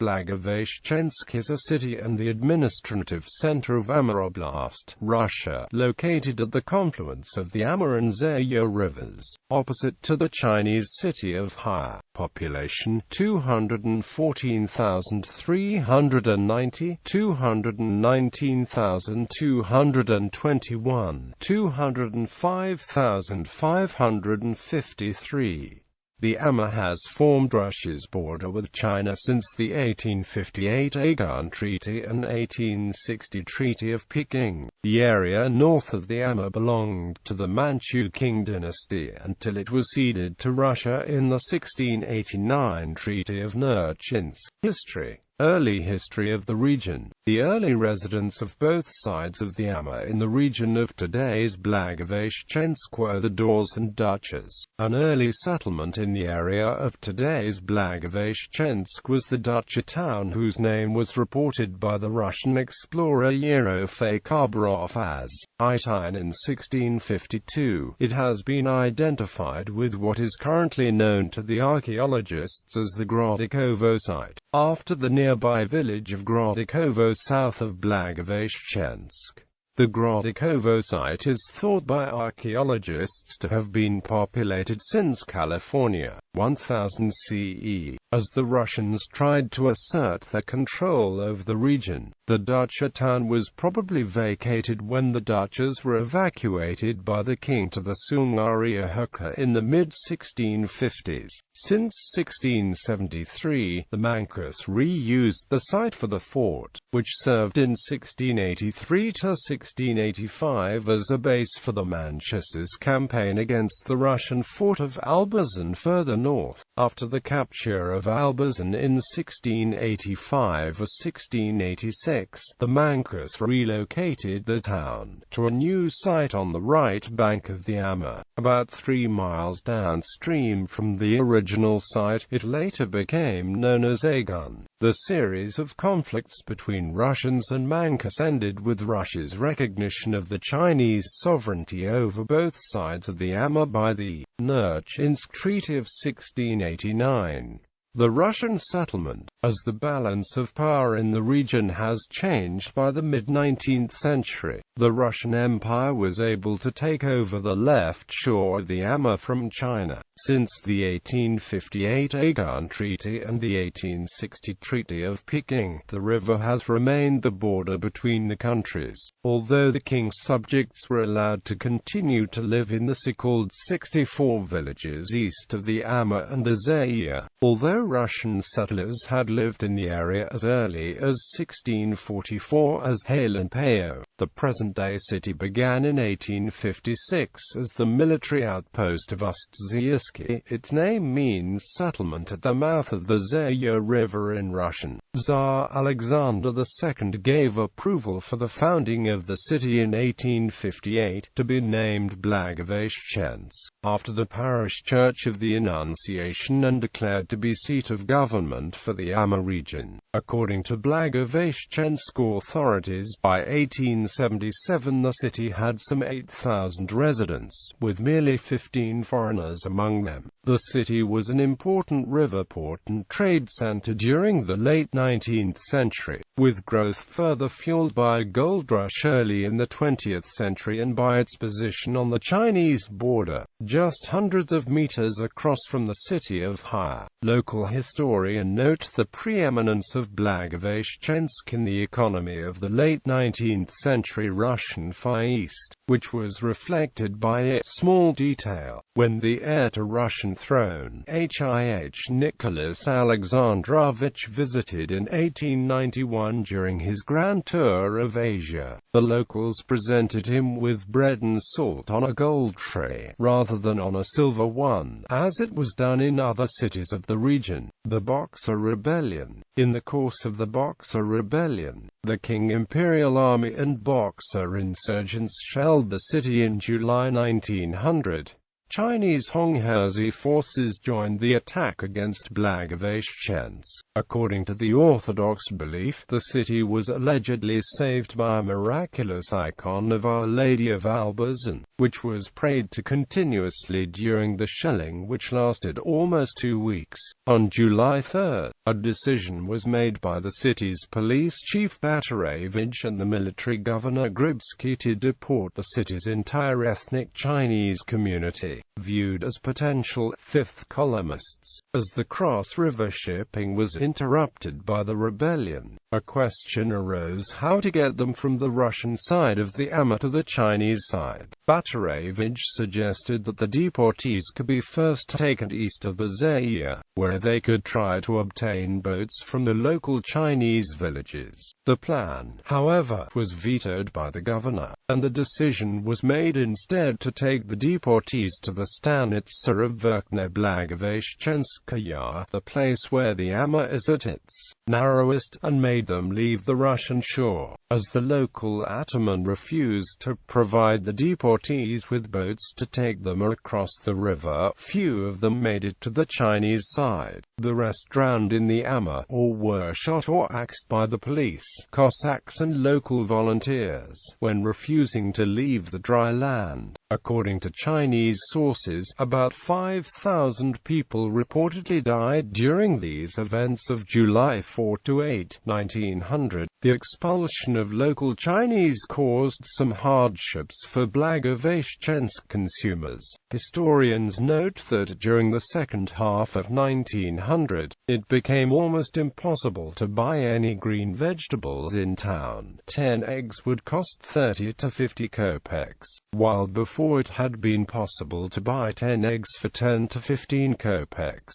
Blagoveshchensk is a city and the administrative center of Amur Oblast, Russia, located at the confluence of the Amur and Zeya Rivers, opposite to the Chinese city of Heihe.Population 214,390, 219,221, 205,553. The Amur has formed Russia's border with China since the 1858 Aigun Treaty and 1860 Treaty of Peking. The area north of the Amur belonged to the Manchu Qing dynasty until it was ceded to Russia in the 1689 Treaty of Nerchinsk. History. Early history of the region. The early residents of both sides of the Amur in the region of today's Blagoveshchensk were the Dors and Dutches. An early settlement in the area of today's Blagoveshchensk was the Dutcher town whose name was reported by the Russian explorer Yerofey Khabarov as Aigun in 1652. It has been identified with what is currently known to the archaeologists as the Grodikovo site, after the nearby village of Grodikovo south of Blagoveshchensk. The Grodikovo site is thought by archaeologists to have been populated since California, 1000 CE. As the Russians tried to assert their control over the region, the Dutcher town was probably vacated when the Dutchers were evacuated by the king to the Sungaria Hoka in the mid-1650s. Since 1673, the Manchus reused the site for the fort, which served in 1683 to 1685 as a base for the Manchus' campaign against the Russian fort of Albazan further north. After the capture of Albazan in 1685 or 1686, the Manchus relocated the town to a new site on the right bank of the Amur, about 3 miles downstream from the original site. It later became known as Aigun. The series of conflicts between Russians and Manchus ended with Russia's recognition of the Chinese sovereignty over both sides of the Amur by the Nerchinsk Treaty of 1689. The Russian settlement, as the balance of power in the region has changed by the mid-19th century, the Russian Empire was able to take over the left shore of the Amur from China. Since the 1858 Aigun Treaty and the 1860 Treaty of Peking, the river has remained the border between the countries, although the king's subjects were allowed to continue to live in the so-called 64 villages east of the Amur and the Zeya. Although Russian settlers had lived in the area as early as 1644 as Heihe, the present-day city began in 1856 as the military outpost of Ust-Zeya. Its name means settlement at the mouth of the Zeya River in Russian. Tsar Alexander II gave approval for the founding of the city in 1858 to be named Blagoveshchensk, after the parish church of the Annunciation, and declared to be seat of government for the Amur region. According to Blagoveshchensk authorities, by 1877 the city had some 8,000 residents, with merely 15 foreigners among them. The city was an important river port and trade center during the late 19th century, with growth further fueled by a gold rush early in the 20th century and by its position on the Chinese border, just hundreds of meters across from the city of Heihe. Local historians note the preeminence of Blagoveshchensk in the economy of the late 19th century Russian Far East, which was reflected by its small detail. When the heir to Russian throne, Nicholas Alexandrovich, visited in 1891 during his grand tour of Asia, the locals presented him with bread and salt on a gold tray, rather than on a silver one, as it was done in other cities of the region. The Boxer Rebellion. In the course of the Boxer Rebellion, the Qing Imperial Army and Boxer insurgents shelled the city in July 1900. Chinese Honghe forces joined the attack against Blagoveshchensk. According to the Orthodox belief, the city was allegedly saved by a miraculous icon of Our Lady of Albazan, which was prayed to continuously during the shelling, which lasted almost 2 weeks. On July 3, a decision was made by the city's police chief Batarevich and the military governor Gribsky to deport the city's entire ethnic Chinese community, viewed as potential fifth columnists. As the cross-river shipping was interrupted by the rebellion, a question arose how to get them from the Russian side of the Amur to the Chinese side. Batarevich suggested that the deportees could be first taken east of the Zeya, where they could try to obtain boats from the local Chinese villages. The plan, however, was vetoed by the governor, and the decision was made instead to take the deportees to the stanitsa of Verkhne Blagoveshchenskaya, the place where the Amur is at its narrowest, and made them leave the Russian shore. As the local ataman refused to provide the deportees with boats to take them across the river, few of them made it to the Chinese side. The rest drowned in the Amur, or were shot or axed by the police, Cossacks and local volunteers, when refusing to leave the dry land. According to Chinese sources, about 5,000 people reportedly died during these events of July 4 to 8, 1900. The expulsion of local Chinese caused some hardships for Blagoveshchensk consumers. Historians note that during the second half of 1900, it became almost impossible to buy any green vegetables in town. 10 eggs would cost 30 to 50 kopecks, while before it had been possible to buy 10 eggs for 10 to 15 kopecks.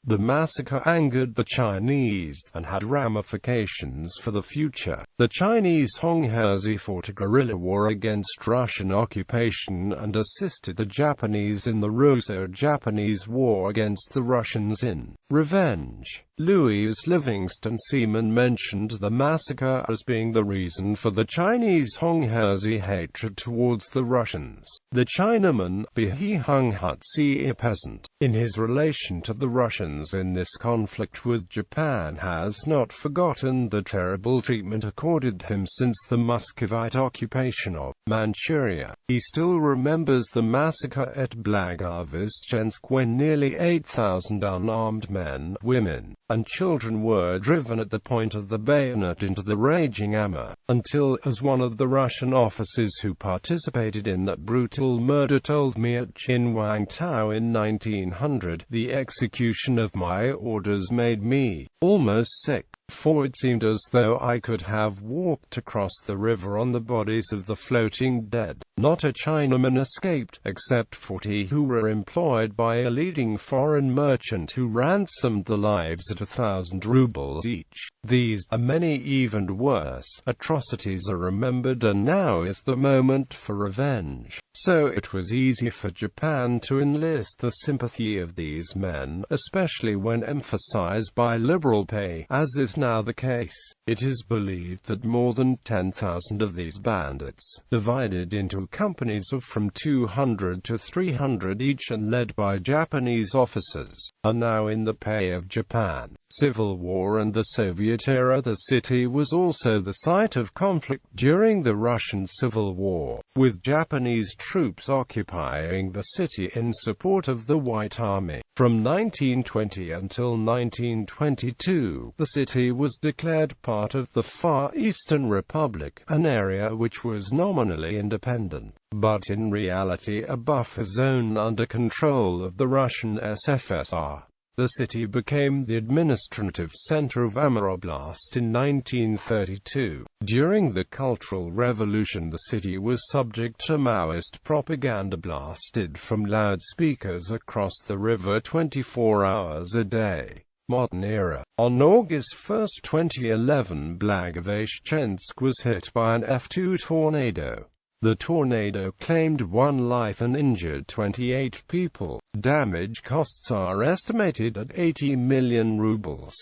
The massacre angered the Chinese, and had ramifications for the future. The Chinese Honghe fought a guerrilla war against Russian occupation and assisted the Japanese in the Russo-Japanese War against the Russians in revenge. Louis Livingston Seaman mentioned the massacre as being the reason for the Chinese Honghe hatred towards the Russians. The Chinaman, Bihe Hunghuzi, a peasant, in his relation to the Russians in this conflict with Japan, has not forgotten the terrible treatment accorded him since the Muscovite occupation of Manchuria. He still remembers the massacre at Blagoveshchensk, when nearly 8,000 unarmed men, women, and children were driven at the point of the bayonet into the raging Amur, until, as one of the Russian officers who participated in that brutal murder told me at Qinhuangtao in 1900, the execution of my orders made me almost sick, for it seemed as though I could have walked across the river on the bodies of the floating dead. Not a Chinaman escaped, except 40 who were employed by a leading foreign merchant who ransomed the lives at 1,000 rubles each. These, and many even worse, atrocities are remembered, and now is the moment for revenge. So it was easy for Japan to enlist the sympathy of these men, especially when emphasized by liberal pay, as is now the case. It is believed that more than 10,000 of these bandits, divided into companies of from 200 to 300 each and led by Japanese officers, are now in the pay of Japan. Civil War and the Soviet era. The city was also the site of conflict during the Russian Civil War, with Japanese troops occupying the city in support of the White Army. From 1920 until 1922, the city was declared part of the Far Eastern Republic, an area which was nominally independent, but in reality a buffer zone under control of the Russian SFSR. The city became the administrative center of Amur Oblast in 1932. During the Cultural Revolution, the city was subject to Maoist propaganda blasted from loudspeakers across the river 24 hours a day. Modern era. On August 1, 2011, Blagoveshchensk was hit by an F2 tornado. The tornado claimed 1 life and injured 28 people. Damage costs are estimated at 80 million rubles.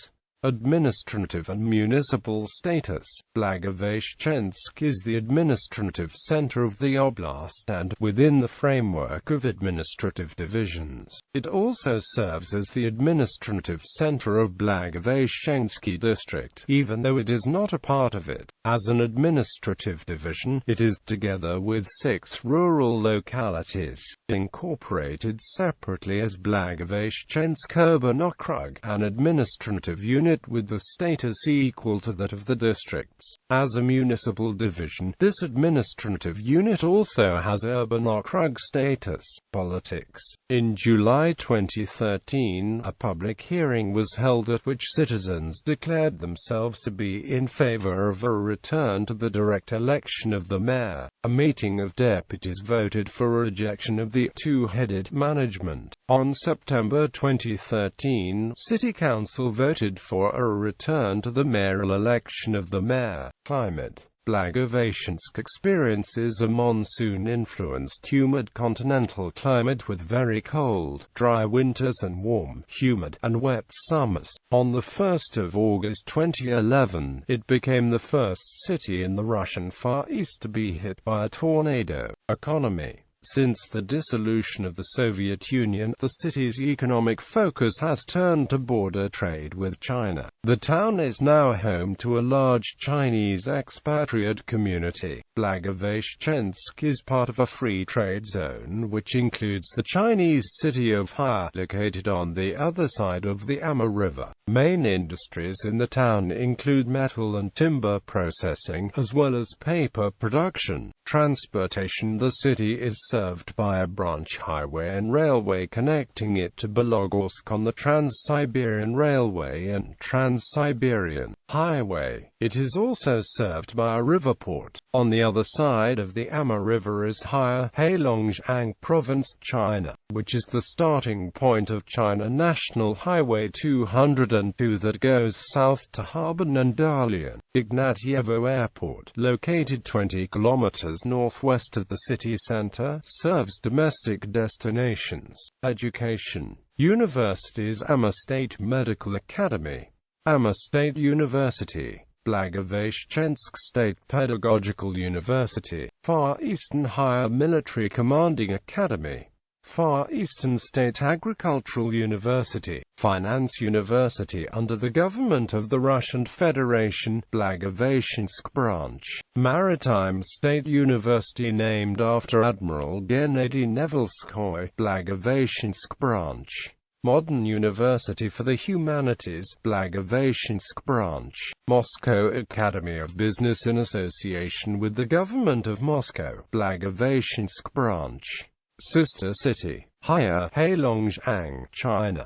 Administrative and municipal status. Blagoveshchensk is the administrative center of the oblast and, within the framework of administrative divisions, it also serves as the administrative center of Blagoveshchensk district, even though it is not a part of it. As an administrative division, it is, together with 6 rural localities, incorporated separately as Blagoveshchensk Urban Okrug, an administrative unit with the status equal to that of the districts. As a municipal division, this administrative unit also has urban okrug status. Politics. In July 2013, a public hearing was held at which citizens declared themselves to be in favor of a return to the direct election of the mayor. A meeting of deputies voted for rejection of the two-headed management. On September 2013, City Council voted for a return to the mayoral election of the mayor. Climate. Blagoveshchensk experiences a monsoon-influenced humid continental climate with very cold, dry winters and warm, humid, and wet summers. On the 1st of August 2011, it became the first city in the Russian Far East to be hit by a tornado. Economy. Since the dissolution of the Soviet Union, the city's economic focus has turned to border trade with China. The town is now home to a large Chinese expatriate community. Blagoveshchensk is part of a free trade zone which includes the Chinese city of Heihe, located on the other side of the Amur River. Main industries in the town include metal and timber processing, as well as paper production. Transportation. The city is served by a branch highway and railway connecting it to Belogorsk on the Trans-Siberian Railway and Trans-Siberian Highway. It is also served by a river port. On the other side of the Amur River is Heihe.Population Province, China, which is the starting point of China National Highway 202 that goes south to Harbin and Dalian. Ignatievo Airport, located 20 kilometers northwest of the city center, serves domestic destinations. Education. Universities. Amur State Medical Academy, Amur State University, Blagoveshchensk State Pedagogical University, Far Eastern Higher Military Commanding Academy, Far Eastern State Agricultural University, Finance University under the government of the Russian Federation, Blagoveshchensk Branch, Maritime State University named after Admiral Gennady Nevelskoy, Blagoveshchensk Branch, Modern University for the Humanities, Blagoveshchensk Branch, Moscow Academy of Business in association with the government of Moscow, Blagoveshchensk Branch. Sister city, Heihe, Heilongjiang, China.